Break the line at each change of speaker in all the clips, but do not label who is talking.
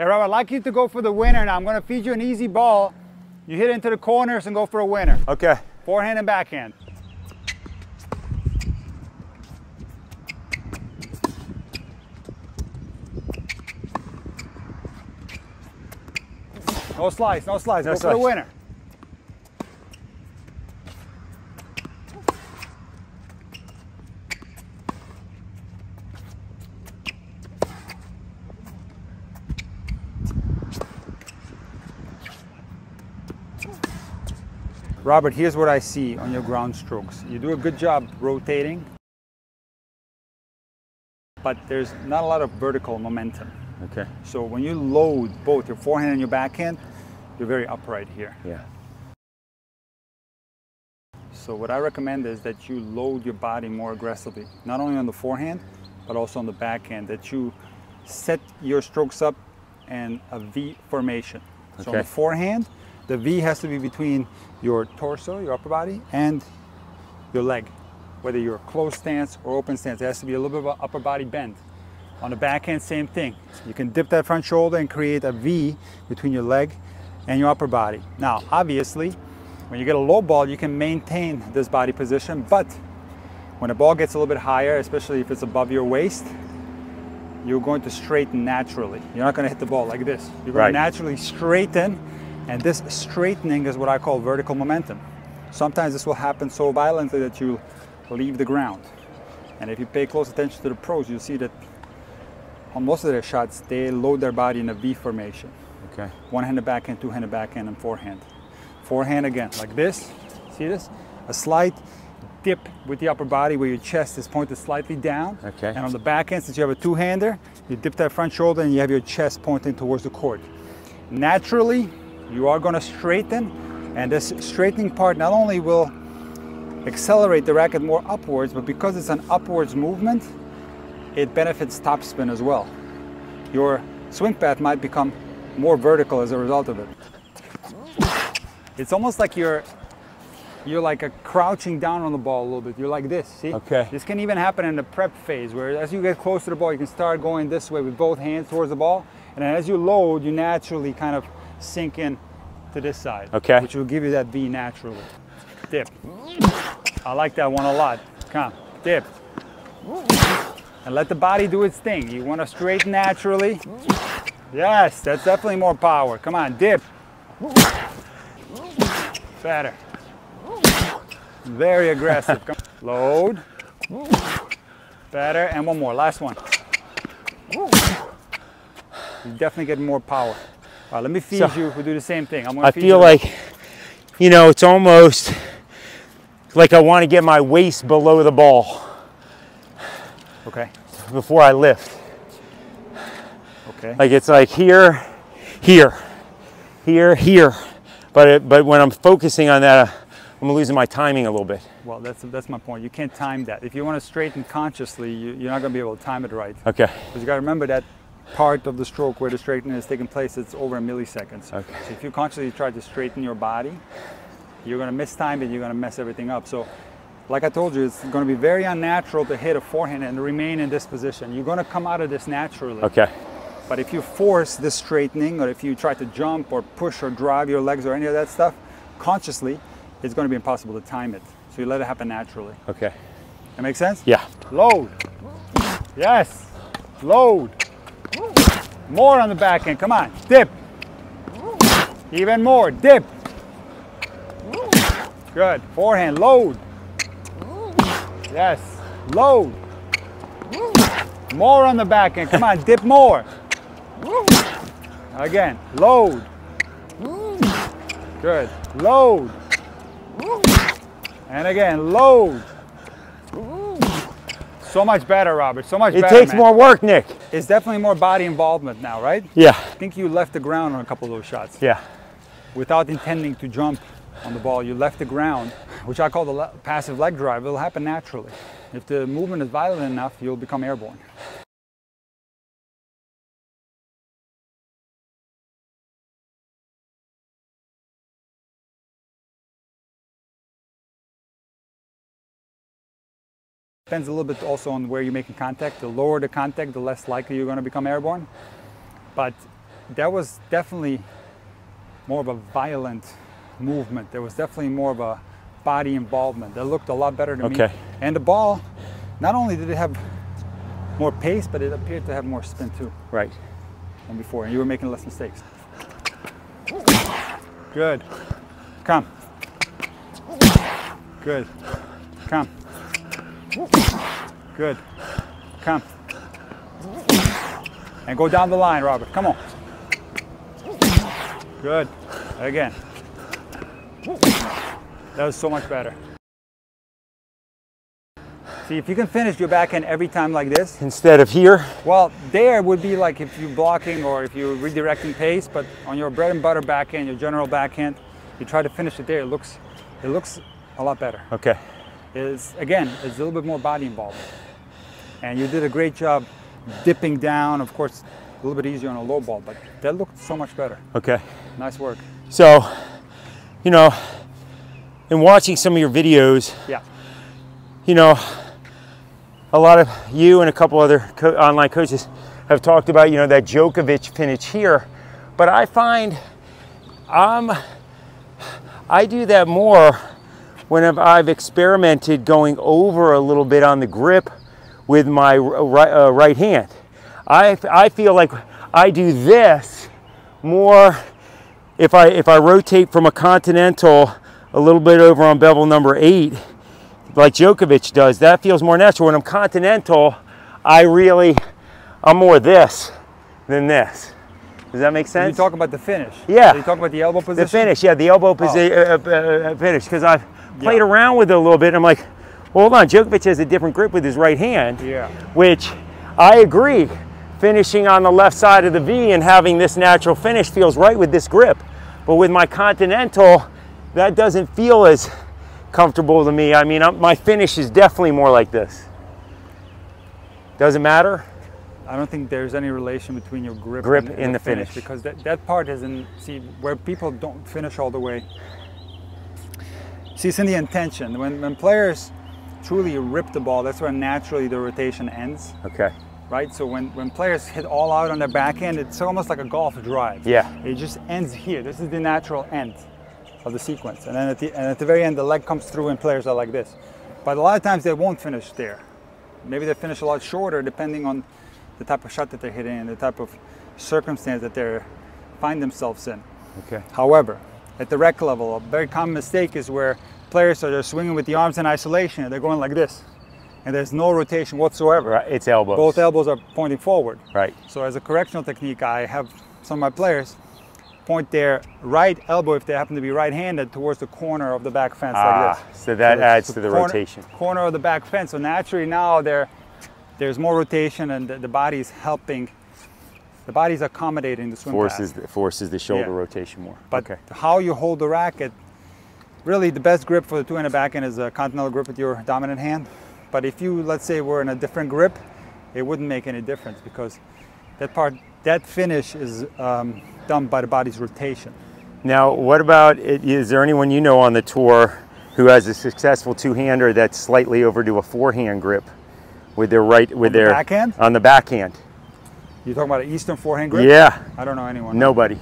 Hey, Rob, I'd like you to go for the winner now. I'm going to feed you an easy ball. You hit into the corners and go for a winner.
Okay.
Forehand and backhand. No slice, no slice. Go for the winner. Robert, here's what I see on your ground strokes. You do a good job rotating, but there's not a lot of vertical momentum.
Okay.
So when you load both your forehand and your backhand, you're very upright here.
Yeah.
So what I recommend is that you load your body more aggressively, not only on the forehand, but also on the backhand, that you set your strokes up in a V formation. So on the forehand, the V has to be between your torso, your upper body, and your leg. Whether you're closed stance or open stance, it has to be a little bit of an upper body bend. On the backhand, same thing. You can dip that front shoulder and create a V between your leg and your upper body. Now, obviously, when you get a low ball, you can maintain this body position, but when the ball gets a little bit higher, especially if it's above your waist, you're going to straighten naturally. You're not going to hit the ball like this. You're going to naturally straighten, and this straightening is what I call vertical momentum. Sometimes this will happen so violently that you leave the ground. And if you pay close attention to the pros, you'll see that on most of their shots, they load their body in a V formation.
Okay.
One-handed backhand, two-handed backhand, and forehand. Forehand again, like this. See this? A slight dip with the upper body where your chest is pointed slightly down.
Okay.
And on the backhand, since you have a two-hander, you dip that front shoulder and you have your chest pointing towards the court. Naturally, you are going to straighten, and this straightening part not only will accelerate the racket more upwards, but because it's an upwards movement, it benefits topspin as well. Your swing path might become more vertical as a result of it. It's almost like you're like a crouching down on the ball a little bit. You're like this, see?
Okay.
This can even happen in the prep phase, where as you get close to the ball, you can start going this way with both hands towards the ball, and then as you load, you naturally kind of sink in to this side, which will give you that V naturally. Dip. I like that one a lot. Come, dip. And let the body do its thing. You want to straighten naturally. Yes, that's definitely more power. Come on, dip. Better. Very aggressive. Come. Load. Better, and one more, last one. You definitely get more power. All right, let me feed you. We'll do the same thing.
I feel like, you know, it's almost like I want to get my waist below the ball.
Okay.
Before I lift.
Okay.
Like it's like here, here, here, here. But when I'm focusing on that, I'm losing my timing a little bit.
Well, that's my point. You can't time that. If you want to straighten consciously, you're not going to be able to time it right.
Okay.
Because you got to remember that part of the stroke where the straightening is taking place, it's over a millisecond.
Okay.
So if you consciously try to straighten your body, you're going to mistime it, you're going to mess everything up. So like I told you, it's going to be very unnatural to hit a forehand and remain in this position. You're going to come out of this naturally.
Okay.
But if you force this straightening, or if you try to jump or push or drive your legs or any of that stuff, consciously, it's going to be impossible to time it. So you let it happen naturally.
Okay.
That make sense?
Yeah.
Load. Yes. Load. More on the backhand. Come on. Dip. Even more. Dip. Good. Forehand. Load. Yes. Load. More on the backhand. Come on. Dip more. Again. Load. Good. Load. And again. Load. So much better, Robert. So much better. It
takes more work, Nick.
It's definitely more body involvement now, right?
Yeah.
I think you left the ground on a couple of those shots.
Yeah.
Without intending to jump on the ball, you left the ground, which I call the passive leg drive. It'll happen naturally. If the movement is violent enough, you'll become airborne. Depends a little bit also on where you're making contact. The lower the contact, the less likely you're going to become airborne. But that was definitely more of a violent movement. There was definitely more of a body involvement. That looked a lot better to me. And the ball, not only did it have more pace, but it appeared to have more spin too.
Right.
Than before, and you were making less mistakes. Good. Come. Good. Come. Good. Come. And go down the line, Robert. Come on. Good. Again. That was so much better. See, if you can finish your backhand every time like this.
Instead of here?
Well, there would be like if you're blocking or if you're redirecting pace, but on your bread and butter backhand, your general backhand, you try to finish it there, it looks a lot better.
Okay.
Again, it's a little bit more body involvement. And you did a great job dipping down, of course, a little bit easier on a low ball, but that looked so much better.
Okay.
Nice work.
So, you know, in watching some of your videos,
yeah,
you know, a lot of you and a couple other online coaches have talked about, you know, that Djokovic finish here, but I find I do that more when I've experimented going over a little bit on the grip with my right hand. I feel like I do this more if I rotate from a continental a little bit over on bevel number 8, like Djokovic does. That feels more natural. When I'm continental, I'm more this than this. Does that make sense?
You talk about the finish.
Yeah.
You talk about the elbow position?
The finish, yeah, the elbow finish. Because I've played around with it a little bit. And I'm like, well, hold on, Djokovic has a different grip with his right hand.
Yeah.
Which I agree, finishing on the left side of the V and having this natural finish feels right with this grip. But with my continental, that doesn't feel as comfortable to me. I mean, my finish is definitely more like this. Does it matter?
I don't think there's any relation between your grip
and the finish.
Because that part isn't, see, where people don't finish all the way. See, it's in the intention. When players truly rip the ball, that's where naturally the rotation ends.
Okay.
Right? So when players hit all out on their backhand, it's almost like a golf drive.
Yeah.
It just ends here. This is the natural end of the sequence. And then at the very end, the leg comes through and players are like this. But a lot of times they won't finish there. Maybe they finish a lot shorter depending on the type of shot that they're hitting and the type of circumstance that they find themselves in.
Okay.
However, at the rec level, a very common mistake is where players are just swinging with the arms in isolation and they're going like this. And there's no rotation whatsoever.
Right, it's elbows.
Both elbows are pointing forward.
Right.
So as a correctional technique, I have some of my players point their right elbow, if they happen to be right-handed, towards the corner of the back fence like this.
So that adds to the rotation.
Corner of the back fence. So naturally now there's more rotation and the body's helping, the body's accommodating the swing path.
Forces the shoulder rotation more.
But how you hold the racket, really the best grip for the two-handed backhand is a continental grip with your dominant hand. But if you, let's say, were in a different grip, it wouldn't make any difference because that finish is done by the body's rotation.
Now, what about, is there anyone you know on the tour who has a successful two-hander that's slightly over to a forehand grip with their
backhand?
On the backhand.
You're talking about an Eastern forehand grip?
Yeah.
I don't know anyone.
Nobody.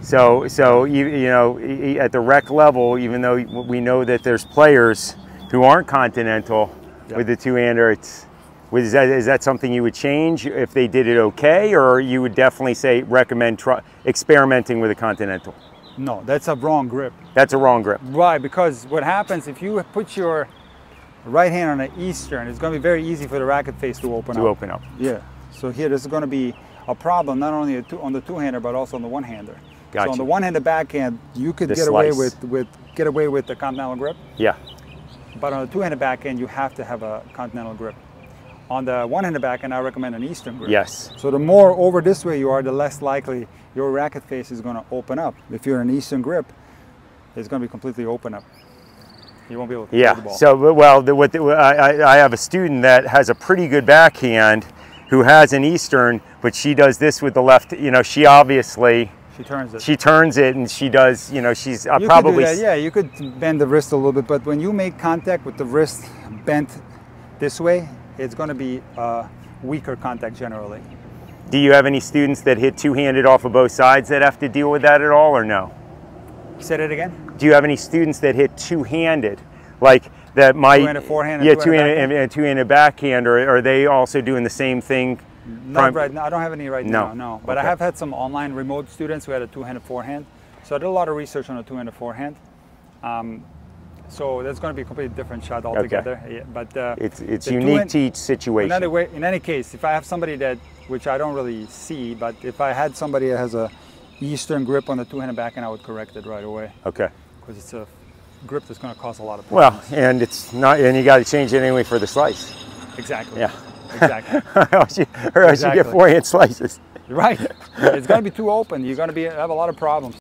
So you know, at the rec level, even though we know that there's players who aren't continental with the two-hander, is that something you would change if they did it okay, or you would definitely recommend experimenting with a continental?
No, that's a wrong grip.
That's a wrong grip.
Right, because what happens if you put your right hand on an Eastern, it's going to be very easy for the racket face to open up. Yeah. So here, this is going to be a problem not only on the two-hander but also on the one-hander.
Gotcha.
So on the one-handed backhand, you could get away with the continental grip.
Yeah.
But on the two-handed backhand, you have to have a continental grip. On the one-handed backhand, I recommend an Eastern grip.
Yes.
So the more over this way you are, the less likely your racket face is going to open up. If you're an Eastern grip, it's going to be completely open up. You won't be able to throw the ball.
So, well, I have a student that has a pretty good backhand who has an Eastern, but she does this with the left. You know, she obviously...
She turns it.
She turns it, and she does, you know, she's
you
probably...
Could do that. Yeah, you could bend the wrist a little bit, but when you make contact with the wrist bent this way, it's going to be weaker contact generally.
Do you have any students that hit two-handed off of both sides that have to deal with that at all, or no?
Say that again?
Do you have any students that hit two-handed, like that might...
Two-handed forehand
yeah,
and two-handed
two-handed and two-handed backhand, or are they also doing the same thing?
Not right now. I don't have any right now, no. But
Okay.
I have had some online remote students who had a two-handed forehand. So I did a lot of research on a two-handed forehand. So that's going to be a completely different shot altogether.
Okay.
Yeah, but
it's unique to each situation.
In any case, if I have somebody that, which I don't really see, but if I had somebody that has a Eastern grip on the two-handed backhand, I would correct it right away.
Okay.
Because it's a grip that's going to cause a lot of problems.
Well, and it's not, and you got to change it anyway for the slice.
Exactly.
Yeah.
Exactly.
or else you get forehand slices.
Right. It's going to be too open. You're going to have a lot of problems.